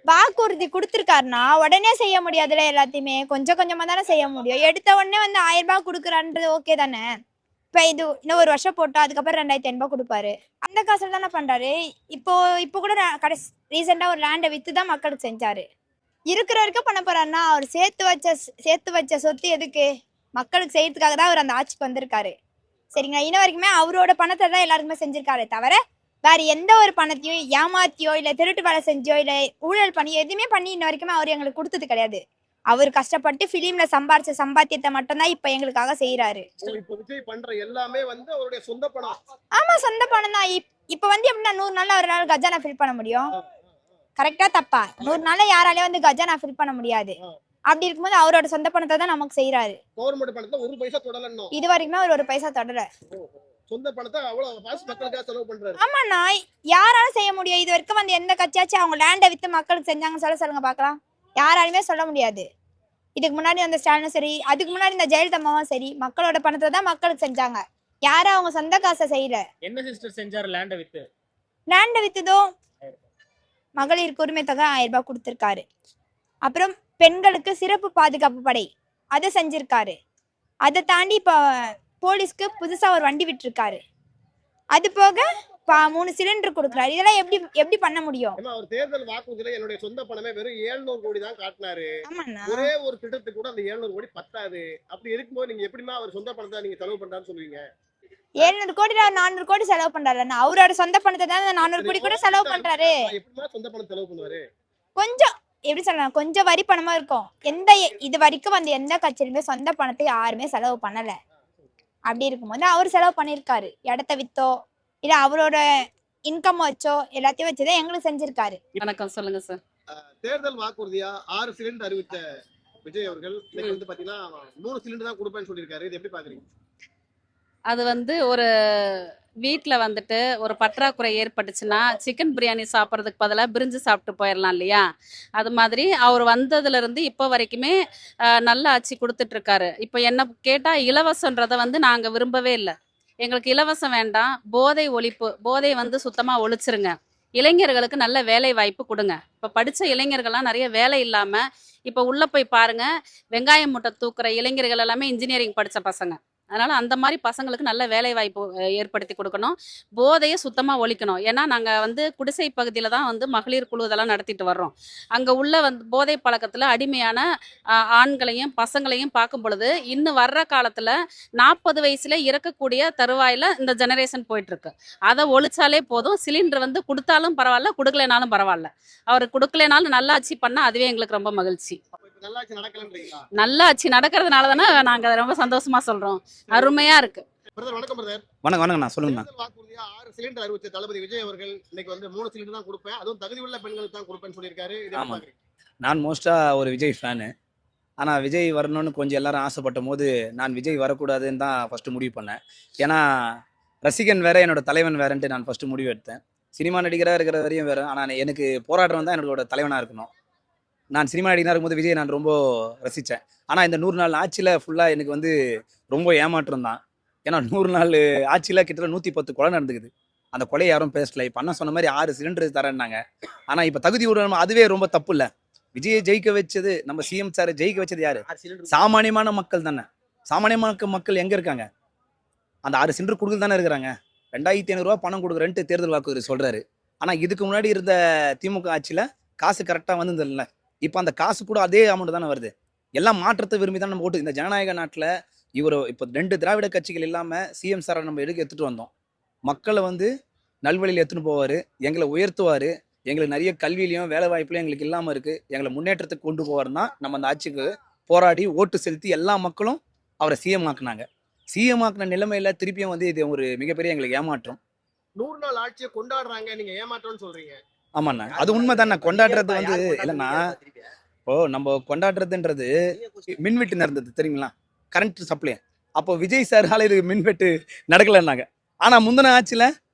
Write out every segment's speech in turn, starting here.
வாக்குறுதி கொடுத்துருக்காருன்னா உடனே செய்ய முடியாதுல, எல்லாத்தையுமே கொஞ்சம் கொஞ்சமா தானே செய்ய முடியும். எடுத்த உடனே வந்து 1000 ரூபாய் கொடுக்குறான்றது ஓகே தானே. இப்ப இது இன்னும் ஒரு வருஷம் போட்டா அதுக்கப்புறம் 2500 கொடுப்பாரு. அந்த காசுல தானே பண்றாரு. இப்போ இப்போ கூட கடைசி ரீசெண்டா ஒரு லேண்டை வித்து தான் மக்களுக்கு செஞ்சாரு. இருக்கிற வரைக்கும் பண்ண போறாருன்னா அவர் சேர்த்து வச்ச சொத்து எதுக்கு? மக்களுக்கு செய்யறதுக்காக தான் அவர் அந்த ஆட்சிக்கு வந்திருக்காரு. சரிங்களா? இன்ன வரைக்குமே அவரோட பணத்தை தான் எல்லாருக்குமே செஞ்சிருக்காரு தவிர வேற எந்த ஒரு பணத்தையும் ஏமாத்தியோ இல்ல திருட்டு வேலை செஞ்சோ இல்ல ஊழல் பண்ணி எதுவுமே பண்ணி இன்ன வரைக்குமே அவர் எங்களுக்கு கொடுத்தது கிடையாது. அவர் கஷ்டப்பட்டு பிலிம்ல சம்பாரிச்ச சம்பாத்தியத்தை மட்டும்தான் இப்ப எங்களுக்காக செய்யறாரு. இப்ப விஜய் பண்ற எல்லாமே வந்து அவருடைய சொந்த பணம். ஆமா, சொந்த பணம் தான். இப்ப வந்து எப்படின்னா 100 நாள்ல அவரால் கஜானா ஃபில் பண்ண முடியும்? கரெக்டா தப்பா? 100 நாள்ல யாராலையும் வந்து கஜானா ஃபில் பண்ண முடியாது. அப்படி இருக்கும்போது அவரோட சொந்த பணத்தை தான் நமக்கு செய்யறாரு. கவர்மெண்ட் பணத்தை ஒரு பைசா தொடலன்னு இது வரைக்குமே அவர் ஒரு பைசா தொடர. சொந்த பணத்தை அவ்வளவு காசு மக்களுக்காக செலவு பண்றாரு. ஆமாண்ணா, யாரால செய்ய முடியும்? இது வரைக்கும் வந்து எந்த கட்சியாச்சும் அவங்க லேண்டை வித்து மக்களுக்கு செஞ்சாங்கன்னு சொல்லுங்க பாக்கலாம். யாராலுமே சொல்ல முடியாது. இதுக்கு முன்னாடி அந்த ஸ்டாலினும் சரி, அதுக்கு முன்னாடி இந்த ஜெயலலிதாவும் சரி, மக்களோட பணத்தை தான் மக்களுக்கு செஞ்சாங்க. யாரும் அவங்க சொந்த காசை செய்யல. என்ன சிஸ்டர் செஞ்சாரு லேண்டை வித்து? லேண்டை வித்துதோ மகளிருக்கு உரிமை தொகை 1000 ரூபாய் கொடுத்திருக்காரு. அப்புறம் பெண்களுக்கு சிறப்பு பாதுகாப்பு படை அதை செஞ்சிருக்காரு. அதை தாண்டி இப்ப போலீஸ்க்கு புதுசா ஒரு வண்டி விட்டுருக்காரு. அது போக 3 சிலிண்டர் கொடுக்குறாரு. இதெல்லாம் எப்படி பண்ண முடியும்? அவர் தேர்தல் வாக்குறுதியில என்னுடைய சொந்த பணமே வெறும் 700 கோடி தான் காட்டினாரு. ஆமாண்ணா, ஒரே ஒரு திட்டத்துக்கு கூட அந்த 700 கோடி பத்தாது. அப்படி இருக்கும்போது நீங்க எப்படிமா அவர் சொந்த பணத்தை நீங்க செலவு பண்றாருன்னு சொல்லுவீங்க? 700 கோடி 400 கோடி செலவு பண்றாரு. அவரோட சொந்த பணத்தை தான் 400 கோடி கூட செலவு பண்றாரு. எப்படிமா சொந்த பணம் செலவு பண்ணுவாரு? கொஞ்சம் எப்படி சொல்லலாம், கொஞ்சம் வரி பணமா இருக்கும். இது வரைக்கும் வந்து எந்த கட்சியிலுமே சொந்த பணத்தை யாருமே செலவு பண்ணல. அப்படி இருக்கும்போது அவர் செலவு பண்ணிருக்காரு. இடத்த வித்தோ இல்ல அவரோட இன்கம் வச்சோ எல்லாத்தையும் வச்சுதான் எங்களுக்கு செஞ்சிருக்காரு. வணக்கம், சொல்லுங்க சார். தேர்தல் வாக்குறுதியா 6 சிலிண்டர் அறிவித்த விஜய் அவர்கள் இன்னைக்கு வந்து பாத்தீங்கன்னா 3 சிலிண்டர் தான் கொடுப்பேன்னு சொல்லியிருக்காரு. இது எப்படி பாக்குறீங்க? அது வந்து ஒரு வீட்டில் வந்துட்டு ஒரு பற்றாக்குறை ஏற்பட்டுச்சுன்னா சிக்கன் பிரியாணி சாப்பிட்றதுக்கு பதிலாக பிரிஞ்சு சாப்பிட்டு போயிடலாம் இல்லையா? அது மாதிரி அவர் வந்ததுலேருந்து இப்போ வரைக்குமே நல்ல ஆட்சி கொடுத்துட்ருக்காரு. இப்போ என்ன கேட்டால் இலவசன்றதை வந்து நாங்கள் விரும்பவே இல்லை. எங்களுக்கு இலவசம் வேண்டாம், போதை ஒழிப்பு, போதை வந்து சுத்தமாக ஒழிச்சிருங்க. இளைஞர்களுக்கு நல்ல வேலை வாய்ப்பு கொடுங்க. இப்போ படித்த இளைஞர்கள்லாம் நிறைய வேலை இல்லாமல் இப்போ உள்ளே போய் பாருங்கள், வெங்காயம் மூட்டை தூக்குற இளைஞர்கள் எல்லாமே இன்ஜினியரிங் படித்த பசங்க. அதனால் அந்த மாதிரி பசங்களுக்கு நல்ல வேலை வாய்ப்பு ஏற்படுத்தி கொடுக்கணும். போதையை சுத்தமாக ஒழிக்கணும். ஏன்னா நாங்கள் வந்து குடிசை பகுதியில் தான் வந்து மகளிர் குழு இதெல்லாம் நடத்திட்டு வர்றோம். அங்கே உள்ள வந்து போதை பழக்கத்தில் அடிமையான ஆண்களையும் பசங்களையும் பார்க்கும் பொழுது இன்னும் வர்ற காலத்தில் 40 வயசுல இறக்கக்கூடிய தருவாயில் இந்த ஜெனரேஷன் போயிட்டுருக்கு. அதை ஒழிச்சாலே போதும். சிலிண்டர் வந்து கொடுத்தாலும் பரவாயில்ல, கொடுக்கலைனாலும் பரவாயில்ல. அவர் கொடுக்கலைனாலும் நல்லாட்சி பண்ணால் அதுவே எங்களுக்கு ரொம்ப மகிழ்ச்சி. நல்லாட்சி நடக்கிறதுனால தானே நாங்கள் அதை ரொம்ப சந்தோஷமா சொல்கிறோம். அருமையா இருக்கு. வணக்கம், சொல்லுங்க. வாக்குறுதியா 6 சிலிண்டர் அறிவித்த தளபதி விஜய் அவர்கள் இன்னைக்கு வந்து 3 சிலிண்டர் தான் கொடுப்பேன், அதுவும் தகுதி உள்ள பெண்களுக்கு தான் கொடுப்பேன்னு சொல்லியிருக்காரு. நான் மோஸ்டா ஒரு விஜய் ஃபேனு. ஆனால் விஜய் வரணும்னு கொஞ்சம் எல்லாரும் ஆசைப்பட்ட போது நான் விஜய் வரக்கூடாதுன்னு தான் ஃபஸ்ட்டு முடிவு பண்ணேன். ஏன்னா ரசிகன் வேற, என்னோட தலைவன் வேறன்ட்டு நான் ஃபஸ்ட்டு முடிவு எடுத்தேன். சினிமா நடிகராக இருக்கிற வரையும் வேறு, ஆனால் எனக்கு போராட்டம் தான் என்னோட தலைவனாக இருக்கணும். நான் சினிமா நடிகனாக இருக்கும்போது விஜய் நான் ரொம்ப ரசித்தேன். ஆனால் இந்த 100 நாள் ஆட்சியில் ஃபுல்லாக எனக்கு வந்து ரொம்ப ஏமாற்றம் தான். ஏன்னா 100 நாள் ஆட்சியில் கிட்டத்தட்ட 110 கொலை நடந்துக்குது. அந்த கொலையை யாரும் பேசலை. இப்போ அண்ணா சொன்ன மாதிரி 6 சிலிண்டர் தரேன்னாங்க. ஆனால் இப்போ தகுதி உடனே அதுவே ரொம்ப தப்பு இல்லை. விஜயை ஜெயிக்க வச்சது, நம்ம சிஎம் சார் ஜெயிக்க வச்சது யாரு? சாமானியமான மக்கள் தானே. சாமானியமான மக்கள் எங்கே இருக்காங்க? அந்த 6 சிலிண்டர் கொடுக்குறது தானே இருக்கிறாங்க. 2500 ரூபா பணம் கொடுக்குறேன்ட்டு தேர்தல் வாக்குறுதி சொல்கிறாரு. ஆனால் இதுக்கு முன்னாடி இருந்த திமுக ஆட்சியில் காசு கரெக்டாக வந்ததில்லை. இப்போ அந்த காசு கூட அதே அமௌண்ட் தானே வருது. எல்லாம் மாற்றத்தை விரும்பி தான் நம்ம ஓட்டு. இந்த ஜனநாயக நாட்டில் இவர் இப்போ 2 திராவிட கட்சிகள் இல்லாமல் சிஎம் சாரை நம்ம எடுத்துகிட்டு வந்தோம். மக்களை வந்து நல்வழியில் எடுத்துன்னு போவார், எங்களை உயர்த்துவார், எங்களுக்கு நிறைய கல்வியிலையும் வேலை வாய்ப்புலையும் எங்களுக்கு இல்லாமல் இருக்குது, எங்களை முன்னேற்றத்துக்கு கொண்டு போவார்னா நம்ம அந்த ஆட்சிக்கு போராடி ஓட்டு செலுத்தி எல்லா மக்களும் அவரை சிஎம் ஆக்குனாங்க. சிஎம் ஆக்குன நிலைமையில் திருப்பியும் வந்து இது ஒரு மிகப்பெரிய எங்களுக்கு ஏமாற்றம். 100 நாள் ஆட்சியை கொண்டாடுறாங்க, நீங்க ஏமாற்றம்னு சொல்றீங்க. ஆமாண்ணா, அது உண்மை தானே. கொண்டாடுறது வந்து இல்லைண்ணா, இப்போ நம்ம கொண்டாடுறதுன்றது மின்வெட்டு நடந்தது தெரியுங்களா, கரண்ட் சப்ளை. அப்போ விஜய் சாரால் இது மின்வெட்டு நடக்கலைன்னாங்க. ஆனால் முந்தின ஆட்சியில்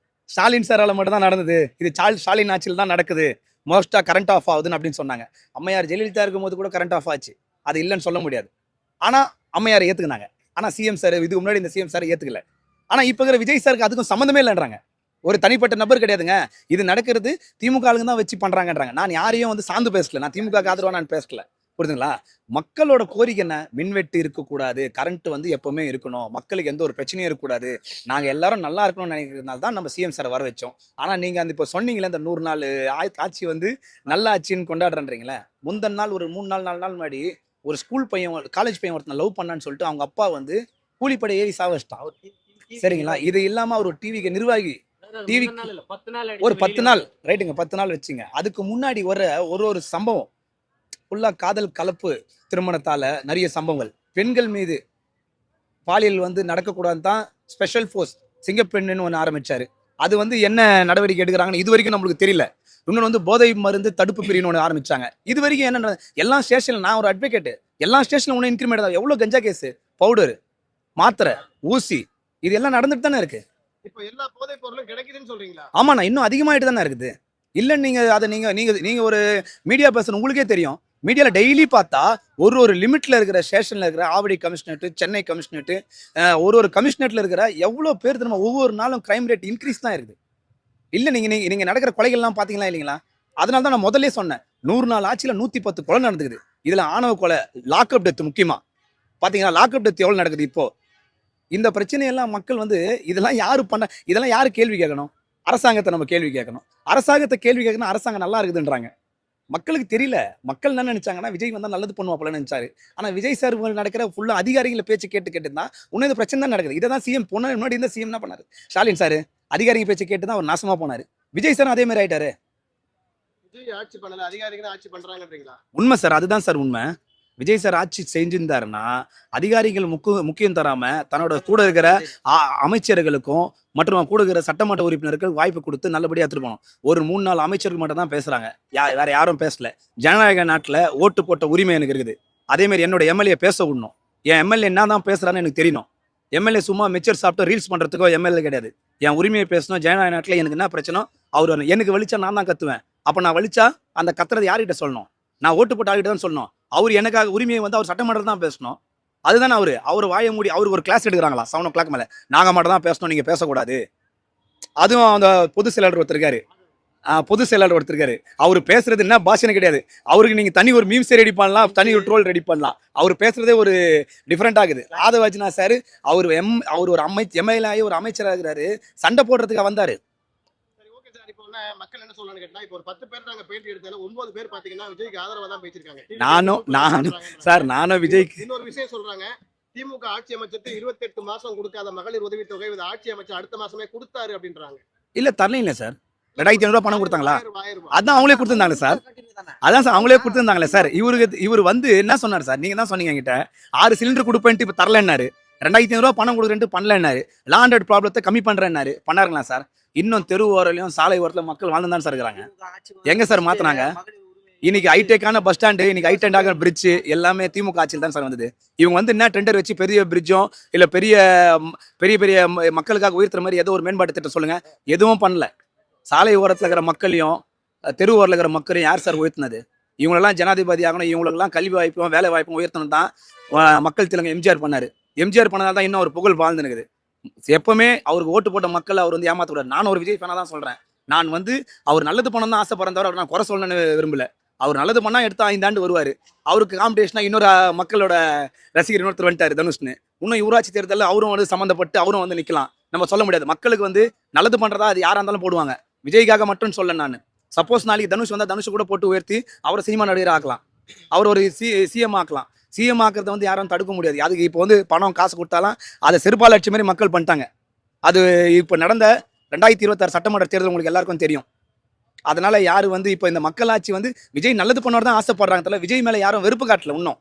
ஸ்டாலின் சாரால் மட்டும் தான் நடந்தது, இது ஸ்டாலின் ஆட்சியில் தான் நடக்குது, மோஸ்ட்டாக கரண்ட் ஆஃப் ஆகுதுன்னு அப்படின்னு சொன்னாங்க. அம்மையார் ஜெயலலிதா இருக்கும்போது கூட கரண்ட் ஆஃப் ஆச்சு, அது இல்லைன்னு சொல்ல முடியாது. ஆனால் அம்மையாரை ஏற்றுக்கினாங்க. ஆனால் சிஎம் சார் இதுக்கு முன்னாடி இந்த சிஎம் சார் ஏற்றுக்கல. ஆனால் இப்போ இருக்கிற விஜய் சாருக்கு அதுக்கும் சம்மந்தமே இல்லைன்றாங்க. ஒரு தனிப்பட்ட நபர் கிடையாதுங்க. இது நடக்கிறது திமுக ஆளுங்க தான் வச்சு பண்றாங்கன்றாங்க. நான் யாரையும் வந்து சார்ந்து பேசல. நான் திமுக ஆதரவா நான் பேசல. புரியுதுங்களா? மக்களோட கோரிக்கை என்ன? மின்வெட்டு இருக்கக்கூடாது, கரண்ட் வந்து எப்பவுமே இருக்கணும், மக்களுக்கு எந்த ஒரு பிரச்சனையும் இருக்கக்கூடாது, நாங்க எல்லாரும் நல்லா இருக்கணும்னு நினைக்கிறதுனால தான் நம்ம சிஎம் சார் வர வச்சோம். ஆனா நீங்க அந்த இப்போ சொன்னீங்களே இந்த 100 நாள் ஆட்சி வந்து நல்ல ஆட்சின்னு கொண்டாடுறீங்களே, முந்தின நாள் ஒரு 3 நாள் 4 நாள் முன்னாடி ஒரு ஸ்கூல் பையன் காலேஜ் பையன் ஒருத்தன் லவ் பண்ணான்னு சொல்லிட்டு அவங்க அப்பா வந்து கூலிப்படை ஏறி சாவச்சிட்டான். சரிங்களா? இது இல்லாம ஒரு டிவிக்கு நிர்வாகி டிவி ஒரு 10 நாள் ரைட்டுங்க, 10 நாள் வச்சுங்க. அதுக்கு முன்னாடி ஒரு சம்பவம் ஃபுல்லா காதல் கலப்பு திருமணத்தால நிறைய சம்பவங்கள், பெண்கள் மீது பாலியல் வந்து நடக்கக்கூடாதுன்னு தான் ஸ்பெஷல் ஃபோர்ஸ் சிங்கப்பெண்ணுன்னு ஒன்று ஆரம்பிச்சாரு. அது வந்து என்ன நடவடிக்கை எடுக்கிறாங்கன்னு இது வரைக்கும் நம்மளுக்கு தெரியல. இன்னொன்று வந்து போதை மருந்து தடுப்பு பிரிவுன்னு ஒன்று ஆரம்பிச்சாங்க. இது வரைக்கும் என்ன எல்லா ஸ்டேஷன்ல நான் ஒரு அட்வொகேட், எல்லா ஸ்டேஷன்ல ஒன்றும் இன்க்ரிமெண்ட் தான். எவ்வளோ கஞ்சா கேஸ், பவுடர், மாத்திரை, ஊசி இது எல்லாம் நடந்துட்டு தானே இருக்கு. இப்ப எல்லா போதைப் பொருளும் கிடைக்குதுன்னு சொல்றீங்களா? ஆமாண்ணா, இன்னும் அதிகமாயிட்டு தானே இருக்குது. இல்லைன்னு நீங்க அதை நீங்க ஒரு மீடியா பர்சன், உங்களுக்கே தெரியும். மீடியால டெய்லி பார்த்தா ஒரு லிமிட்ல இருக்கிற ஸ்டேஷன்ல இருக்கிற ஆவடி கமிஷனரேட், சென்னை கமிஷனரேட், ஒரு கமிஷனரேட்ல இருக்கிற எவ்வளோ பேர் தெரியுமா ஒவ்வொரு நாளும் கிரைம் ரேட் இன்க்ரீஸ் தான் இருக்குது. இல்ல நீங்க நடக்கிற கொலைகள்லாம் பாத்தீங்களா இல்லைங்களா? அதனால தான் நான் முதல்ல சொன்னேன், 100 நாள் ஆட்சியில 110 கொலை நடந்துக்குது. இதுல ஆணவ கொலை, லாக்அப் டெத் முக்கியமா பாத்தீங்கன்னா, லாக்அப் டெத் எவ்வளவு நடக்குது இப்போ. இந்த பிரச்சனையெல்லாம் மக்கள் வந்து இதெல்லாம் யாரு கேள்வி கேட்கணும்? அரசாங்கத்தை நம்ம கேள்வி கேட்கணும். அரசாங்கத்தை கேள்வி கேட்கணும், அரசாங்கம் நல்லா இருக்குதுன்றாங்க. மக்களுக்கு தெரியல. மக்கள் என்ன நினைச்சாங்கன்னா, விஜய் வந்தா நல்லது பண்ணுவாப்லன்னு நினைச்சாரு. ஆனா விஜய் சார் நடக்கிற ஃபுல்லா அதிகாரிகளை பேச்சு கேட்டு தான் உன்ன இந்த பிரச்சனை தான் நடக்குது. இதை தான் சிஎம் முன்னாடி இந்த சிஎம் என்ன பண்ணாரு? ஸ்டாலின் சார் அதிகாரிங்க பேச்சு கேட்டு தான் அவர் நாசமா போனாரு. விஜய் சார் அதே மாதிரி ஆயிட்டாரு. விஜய் ஆட்சி பண்ணல, அதிகாரிகள் ஆட்சி பண்றாங்கன்றீங்களா? உண்மை சார், அதுதான் சார் உண்மை. விஜய் சார் ஆட்சி செஞ்சிருந்தாருன்னா அதிகாரிகள் முக்கியம் தராம தன்னோட கூட இருக்கிற அமைச்சர்களுக்கும் மற்றும் கூட இருக்கிற சட்டமன்ற உறுப்பினருக்கு வாய்ப்பு கொடுத்து நல்லபடியா எடுத்துட்டு போனோம். ஒரு 3 4 அமைச்சர்கள் மட்டும் தான் பேசுறாங்க, வேற யாரும் பேசல. ஜனநாயக நாட்டுல ஓட்டு போட்ட உரிமை எனக்கு இருக்குது. அதே மாதிரி என்னோட எம்எல்ஏ பேச விடணும். என் எம்எல்ஏ என்ன தான் பேசுறான்னு எனக்கு தெரியணும். எம்எல்ஏ சும்மா மிச்சர் சாப்பிட்டு ரீல்ஸ் பண்றதுக்கோ எம்எல்ஏ கிடையாது. என் உரிமையை பேசணும். ஜனநாயக நாட்டுல எனக்கு என்ன பிரச்சனை, அவர் எனக்கு வலிச்சா நான் தான் கத்துவேன். அப்ப நான் வலிச்சா அந்த கத்துறது யார்கிட்ட சொல்லணும்? நான் ஓட்டு போட்ட ஆள்கிட்ட தான் சொல்லணும். அவர் எனக்காக உரிமையை வந்து அவர் சட்டமன்றம் தான் பேசணும். அதுதானே அவர் வாய மூடி அவருக்கு ஒரு கிளாஸ் எடுக்கிறாங்களா 7 o'clock மேல, நாங்க மட்டும் தான் பேசணும், நீங்க பேசக்கூடாது. அதுவும் அந்த பொதுச் செயலாளர் ஒருத்தர் இருக்காரு. அவர் பேசுறது என்ன பாஷனை கிடையாது. அவருக்கு நீங்க தனி ஒரு மீம்ஸ் ரெடி பண்ணலாம், தனி ஒரு ட்ரோல் ரெடி பண்ணலாம். அவர் பேசுறதே ஒரு டிஃப்ரெண்ட் ஆகுது. ஆதவாஜ்னா சார் அவர் ஒரு எம்எல்ஏ ஆகி ஒரு அமைச்சராக இருக்கிறாரு, சண்டை போடுறதுக்கு வந்தாரு. மக்கள் என்ன சொல்லலாம்னு கேட்டா, இப்போ ஒரு 10 பேர் நாங்க பேட்டி எடுத்தாலும் 9 பேர் பாத்தீங்கன்னா விஜய்க்கு ஆதரவா தான் பேசிருக்காங்க. நானும் விஜய்க்கு இன்னொரு விஷயம் சொல்றாங்க, திமுக ஆட்சி அமைச்சருக்கு 28 மாசம் கொடுக்காத மகளிர் உதவித்தொகை ஆட்சி அமைச்சர் அடுத்த மாசமே கொடுத்தாரு அப்படின்றாங்க. இல்ல தரல சார். 2500 ரூபாய் பணம் கொடுத்தாங்களா? அதான் அவங்களே கொடுத்திருந்தாங்க சார். அதான் சார் அவங்களே கொடுத்திருந்தாங்களே சார். இவர் வந்து என்ன சொன்னார் சார்? நீங்க தான் சொன்னீங்க என்கிட்ட 6 சிலிண்டர் கொடுப்பேன்ட்டு இப்ப தரலன்னாரு. 2500 ரூபாய் பணம் கொடுக்குறேன்ட்டு பண்ணலன்னாரு. லாண்டட் ப்ராப்ளத்தை கம்மி பண்றேன்னாரு. பண்ணாருங்களா சார்? இன்னும் தெரு ஓரலையும் சாலை ஓரத்தில் மக்கள் வாழ்ந்து தான் சார் இருக்கிறாங்க. எங்க சார் மாத்தினாங்க? இன்னைக்கு ஹைடெக்கான பஸ் ஸ்டாண்டு, இன்னைக்கு ஹைடெக்கான பிரிட்ஜ் எல்லாமே திமுக ஆட்சியில் தான் சார் வந்தது. இவங்க வந்து என்ன டெண்டர் வச்சு பெரிய பிரிட்ஜும் இல்ல பெரிய பெரிய மக்களுக்காக உயர்த்துற மாதிரி ஏதோ ஒரு மேம்பாட்டு திட்டம் சொல்லுங்க, எதுவும் பண்ணல. சாலை ஓரத்தில் இருக்கிற மக்களையும் தெரு ஓரத்தில் இருக்கிற மக்களையும் யார் சார் உயர்த்தினது? இவங்களெல்லாம் ஜனாதிபதி ஆகணும், இவங்களுக்கெல்லாம் கல்வி வாய்ப்பும் வேலை வாய்ப்பும் உயர்த்தணும் தான் மக்கள் திலங்க எம்ஜிஆர் பண்ணாரு. எம்ஜிஆர் பண்ணதால் தான் இன்னும் ஒரு புகழ் வாழ்ந்துனுக்குது. எப்பவுமே அவருக்கு ஓட்டு போட்ட மக்கள் அவர் வந்து ஏமாத்தக்கூடாது. நான் ஒரு விஜய் ஃபேனா தான் சொல்றேன். நான் வந்து அவர் நல்லது பண்ணணும் தான் ஆசைப்படுறேன் தவிர அவர் நான் குறை சொல்லணும்னு விரும்பல. அவர் நல்லது பண்ணா எடுத்து 5 ஆண்டு வருவாரு. அவருக்கு காம்படிஷனா இன்னொரு மக்களோட ரசிகர் இன்னொருத்தர் வந்துட்டாரு, தனுஷ்னு. இன்னும் ஊராட்சி தேர்தலில் அவரும் வந்து சம்மந்தப்பட்டு அவரும் வந்து நிக்கலாம். நம்ம சொல்ல முடியாது. மக்களுக்கு வந்து நல்லது பண்றதா அது யாரா இருந்தாலும் போடுவாங்க. விஜய்க்காக மட்டும் சொல்ல நான். சப்போஸ் நாளைக்கு தனுஷ் வந்தா தனுஷ் கூட போட்டு உயர்த்தி அவரை சினிமா நடிகர் ஆக்கலாம், அவர் ஒரு சிஎம் ஆக்கலாம். சிஎம் ஆக்குறத வந்து யாரும் தடுக்க முடியாது. அதுக்கு இப்போ வந்து பணம் காசு கொடுத்தாலும் அதை செருப்பால் அடிச்ச மாதிரி மக்கள் பண்ணிட்டாங்க. அது இப்போ நடந்த 2026 சட்டமன்ற தேர்தல் உங்களுக்கு எல்லாருக்கும் தெரியும். அதனால யாரு வந்து இப்போ இந்த மக்களாட்சி வந்து விஜய் நல்லது பண்ணவர் தான் ஆசைப்படுறாங்க. விஜய் மேல யாரும் வெறுப்பு காட்டல இன்னும்.